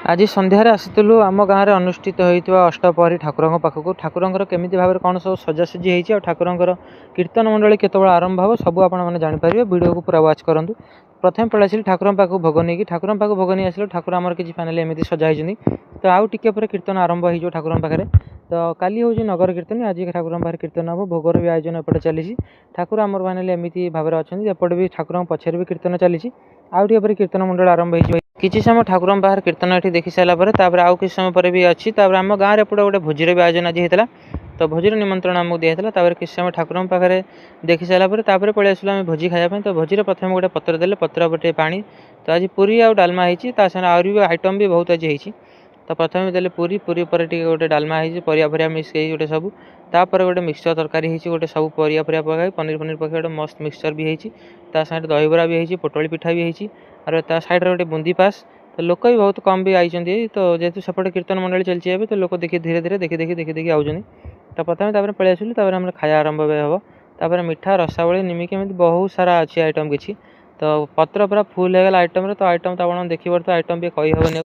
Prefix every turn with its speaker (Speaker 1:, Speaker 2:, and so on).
Speaker 1: आज सन्धार आसलु आम गाँव में अनुष्ठित होता अष्टपहरी ठाकुर पाखक ठाकुर केमी भाव में कौन सब सजासजी होती ठाकुर कीर्तन मंडली केतल आरंभ हो सब आपने जापर वीडियो को पूरा वाच करूँ। प्रथम पलैसी ठाकुर पाक भोग नहीं ठाकुर पाक भोग नहीं आसल ठाकुर आमर किसी फाइनाल एमती सजा होती तो आउ टे कीर्तन आरंभ हो ठाकुर पाखे तो काली हूँ नगर कीर्तन आज ठाकुर पाखे कीर्तन हम भोगर भी आयोजन एपटे चली ठाकुर आमर फाइनाल एमती भाव में अच्छा एपटे भी ठाकुर पछे भी कीर्तन चली आउ टे कीर्तन मंडल आरंभ हो किसी समय ठाकुर बाहर कीर्तन ये देखी सारापर आउ किसी समय पर भी अच्छी आम गाँव में गोटे भोजर भी आयोजन आज होता तो भोजर निमंत्रण आमको दिया किसी समय ठाकुर पाखे देखी सारापर पलि आसलु आम भोजी खायापी तो भोजी प्रथम गोटे पत्र देले पत्र गोटे पानी तो आज पूरी आउ डालमा होती आहरी भी आइटम भी बहुत आज होती तो प्रथम देले पूरी पूरी पर गोटे डालमा होती परिया फरिया मिक्स गोटे सब तापर गोटे मिक्सचर तरकारी होती गोटे सब परिया फरिया पकाई पनीर पनीर पकाई गोटे मस्त मिक्सचर भी होती साइड दहीबरा भी होती पोटली पिठा भी होती और साइड गोटे बुंदी पास तो लोक भी बहुत कम भी आई तो जेहतु सेपटे कीर्तन मंडली चलती तो लोक देखी धीरे धीरे देखी देखी देखी देखी आउन तो प्रथम पलि आसलु आम खाया आरंभ हम तापर मिठा रसावली निमिकी एमती बहुत सारा अच्छी आइटम किसी तो पत्र पूरा फुल होगा आइटम तो आइटम तो आप देखिए तो आइटम भी कही हेनी।